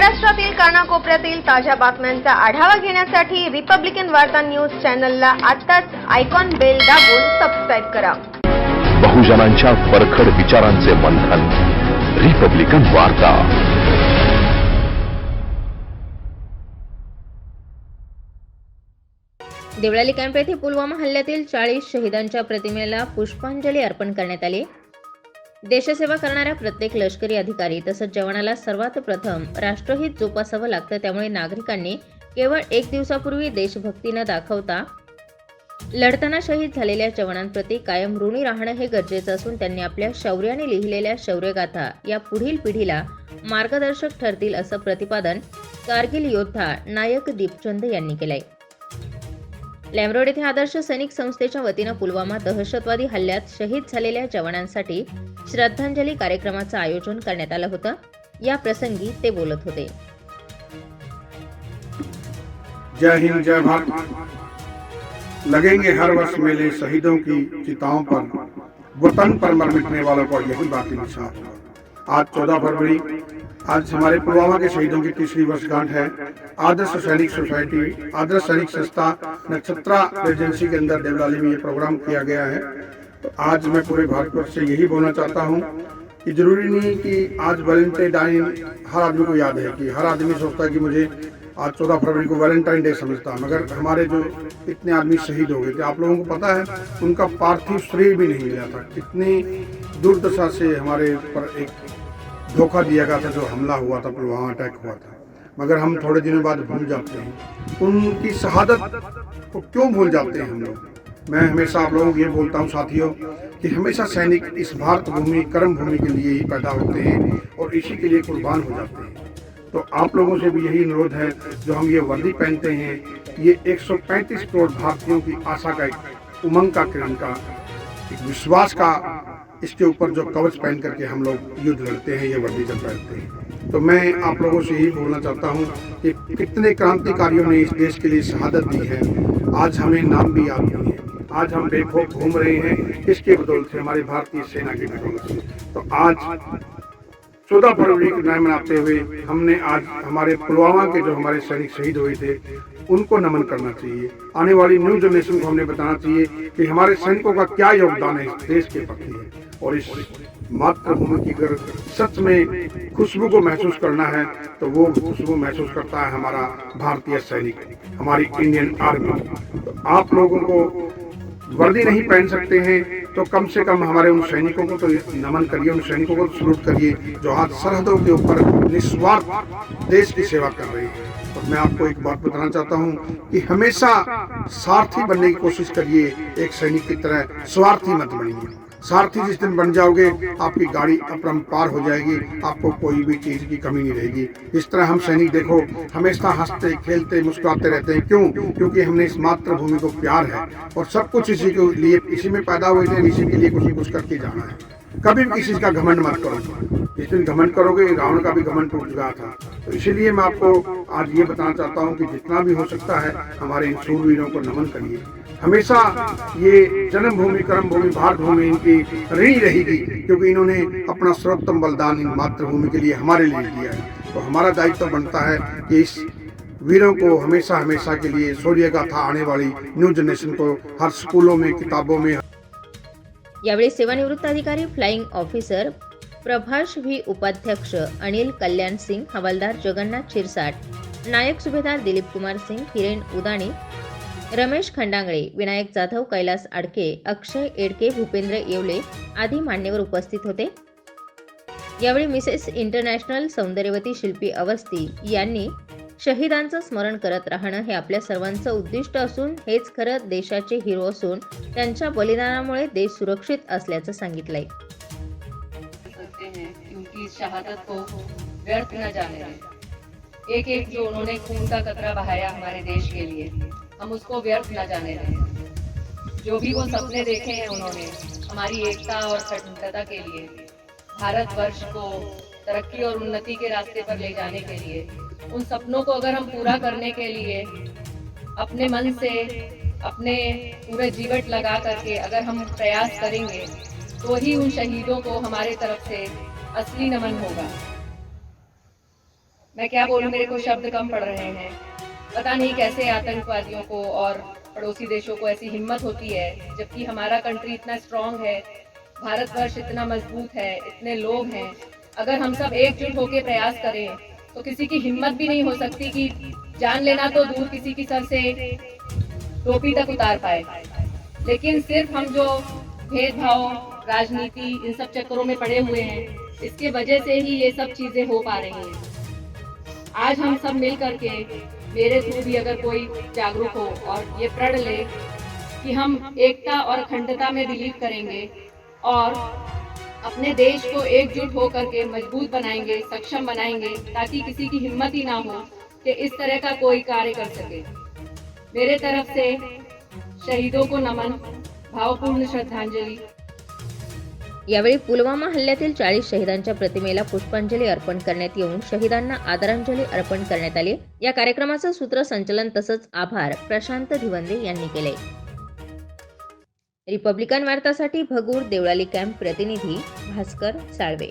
महाराष्ट्रातील कानाकोपऱ्यातील ताज्या बातम्यांचा आढावा घेण्यासाठी रिपब्लिकन वार्ता न्यूज चॅनलला आताच आयकॉन बेल दाबून सबस्क्राईब करा. बहुजनांच्या परखड विचारांचे मंथन. रिपब्लिकन वार्ता. देवळाली कॅम्प येथे पुलवामा हल्ल्यातील 40 शहीदांच्या प्रतिमेला पुष्पांजली अर्पण करण्यात आली. देशसेवा करणाऱ्या प्रत्येक लष्करी अधिकारी तसंच जवानाला सर्वात प्रथम राष्ट्रहित जोपासावं लागतं. त्यामुळे नागरिकांनी केवळ एक दिवसापूर्वी देशभक्ती न दाखवता लढताना शहीद झालेल्या जवानांप्रती कायम ऋणी राहणं हे गरजेचं असून त्यांनी आपल्या शौर्याने लिहिलेल्या शौर्यगाथा या पुढील पिढीला मार्गदर्शक ठरतील असं प्रतिपादन कारगिल योद्धा नायक दीपचंद यांनी केलंय. लॅमरोड येथे आदर्श सैनिक संस्थेच्या वतीनं पुलवामा दहशतवादी हल्ल्यात शहीद झालेल्या जवानांसाठी श्रद्धांजली कार्यक्रमाचं आयोजन करण्यात आलं होतं. या प्रसंगी ते बोलत होते. जय हिंद, जय भारत. लगेंगे हर वर्ष मेले शहीदों की चिताओं पर, वतन पर मर मिटने वालों को यही बाकी निशान. आज 14 फरवरी, आज हमारे पुलवामा के शहीदों की तीसरी वर्षगांठ है. आदर्श सैनिक सोसाइटी, आदर्श सैनिक संस्था नक्षत्रा रेजेंसी के अंदर देवलाली में ये प्रोग्राम किया गया है. तो आज मैं पूरे भारतवर्ष से यही बोलना चाहता हूँ कि जरूरी नहीं कि आज वैलेंटाइन हर आदमी को याद है, कि हर आदमी सोचता है कि मुझे आज 14 फरवरी को वैलेंटाइन डे समझता है, मगर हमारे जो इतने आदमी शहीद हो गए थे, आप लोगों को पता है उनका पार्थिव शरीर भी नहीं मिला था. कितनी दुर्दशा से हमारे पर एक धोखा दिया गया था. जो हमला हुआ था, पुलवामा अटैक हुआ था, मगर हम थोड़े दिनों बाद भूल जाते हैं. उनकी शहादत को क्यों भूल जाते हैं हम लोग. मैं हमेशा आप लोगों को ये बोलता हूँ साथियों कि हमेशा सैनिक इस भारत भूमि, कर्म भूमि के लिए ही पैदा होते हैं और इसी के लिए कुर्बान हो जाते हैं. तो आप लोगों से भी यही अनुरोध है, जो हम ये वर्दी पहनते हैं, ये 135 करोड़ भारतीयों की आशा का, एक उमंग का, किरण का, एक विश्वास का, इसके ऊपर जो कवच पहन करके हम लोग युद्ध लड़ते हैं, ये वर्दी जब पहनते हैं. तो मैं आप लोगों से यही बोलना चाहता हूँ कि कितने क्रांतिकारियों ने इस देश के लिए शहादत दी है. आज हमें नाम भी याद नहीं है. आज हम बेखौफ घूम रहे हैं, किसके बदौलत से? हमारी भारतीय सेना की बदौलत से. तो आज 14 फरवरी को नया मनाते हुए हमने आज हमारे पुलवामा के जो हमारे सैनिक शहीद हुए थे उनको नमन करना चाहिए. आने वाली न्यू जनरेशन को हमने बताना चाहिए कि हमारे सैनिकों का क्या योगदान है इस देश के प्रति है. और इस मातृभूमि की अगर सच में खुशबू को महसूस करना है तो वो खुशबू महसूस करता है हमारा भारतीय सैनिक, हमारी इंडियन आर्मी. तो आप लोगों को वर्दी नहीं पहन सकते हैं तो कम से कम हमारे उन सैनिकों को तो नमन करिए, उन सैनिकों को सलूट करिए जो आज सरहदों के ऊपर निस्वार्थ देश की सेवा कर रहे हैं. और मैं आपको एक बात बताना चाहता हूं कि हमेशा सारथी बनने की कोशिश करिए. एक सैनिक की तरह स्वार्थी मत बनिए. सारथी जिस दिन बन जाओगे आपकी गाड़ी अपरंपार हो जाएगी, आपको कोई भी चीज की कमी नहीं रहेगी. इस तरह हम सैनिक देखो हमेशा हंसते खेलते मुस्कुराते रहते हैं. क्यों? क्योंकि हमने इस मातृभूमि को प्यार है और सब कुछ इसी के लिए, इसी में पैदा हुए थे, इसी के लिए कुछ न कुछ करके जाना है. कभी भी किसी का घमंड मत करो. जिस दिन घमंड करोगे रावण का भी घमंड टूट गया था. तो इसीलिए मैं आपको आज ये बताना चाहता हूँ कि जितना भी हो सकता है हमारे इन शूरवीरों को नमन करिए. हमेशा ये जन्मभूमि, कर्म भूमि, भारत भूमि इनकी ऋणी रहेगी, क्योंकि इन्होंने अपना सर्वोत्तम बलिदान इन मातृभूमि के लिए हमारे लिए दिया है. तो हमारा दायित्व बनता है कि इस वीरों को हमेशा हमेशा के लिए शौर्य गाथा आने वाली न्यू जनरेशन को हर स्कूलों में, किताबों में. यावेळी सेवानिवृत्त अधिकारी फ्लाइंग ऑफिसर प्रभाष व्ही, उपाध्यक्ष अनिल कल्याण सिंग, हवालदार जगन्नाथ शिरसाट, नायक सुभेदार दिलीप कुमार सिंग, हिरेन उदाणी, रमेश खंडांगळे, विनायक जाधव, कैलास आडके, अक्षय एडके, भूपेंद्र येवले आदी मान्यवर उपस्थित होते. यावेळी मिसेस इंटरनॅशनल सौंदर्यवती शिल्पी अवस्थी यांनी शहीदांचं स्मरण करत राहणं हे आपल्या सर्वांचं उद्दिष्ट असून हेच खरं देशाचे हिरो असून त्यांच्या बलिदानामुळे देश सुरक्षित असल्याचं सांगितलंय. उनकी शहादत को व्यर्थ न जाने दें. एक एक जो उन्होंने खून का कतरा बहाया हमारे देश के लिए, हम उसको व्यर्थ न जाने दें. जो भी वो सपने देखे हैं उन्होंने हमारी एकता और अखंडता के लिए, भारतवर्ष को तरक्की और उन्नति के रास्ते पर ले जाने के लिए, उन सपनों को अगर हम पूरा करने के लिए अपने मन से, अपने पूरे जीवट लगा करके अगर हम प्रयास करेंगे तो ही उन शहीदों को हमारे तरफ से असली नमन होगा. मैं क्या बोलूं, मेरे को शब्द कम पड़ रहे हैं। पता नहीं कैसे आतंकवादियों को और पड़ोसी देशों को ऐसी हिम्मत होती है, जबकि हमारा कंट्री इतना स्ट्रांग है, भारतवर्ष इतना मजबूत है, इतने लोग हैं। अगर हम सब एकजुट होकर प्रयास करें तो किसी की हिम्मत भी नहीं हो सकती कि जान लेना तो दूर, किसी की सर से टोपी तक उतार पाए। लेकिन सिर्फ हम जो भेदभाव, राजनीति, इन सब चक्करों में पड़े हुए हैं, इसके वजह से ही ये सब चीजें हो पा रही हैं। आज हम सब मिल करके, मेरे थ्रू भी अगर कोई जागरूक हो और ये प्रण ले कि हम एकता और अखंडता में बिलीव करेंगे और अपने देश को एकजुट हो करके मजबूत बनाएंगे, सक्षम बनाएंगे, ताकि किसी की हिम्मत ही ना हो कि इस तरह का कोई कार्य कर सके। मेरे तरफ से शहीदों को नमन, भावपूर्ण श्रद्धांजलि। यावेळी पुलवामा हल्ल्यातील 40 शहीदांच्या प्रतिमेला पुष्पांजली अर्पण करण्यात येऊन शहीदांना आदरांजली अर्पण करण्यात आली। या कार्यक्रमाचं सूत्रसंचालन तसंच आभार प्रशांत धिवंदे यांनी केले। रिपब्लिकन वार्तासाठी भगूर देवळाली कॅम्प प्रतिनिधी भास्कर साळवे।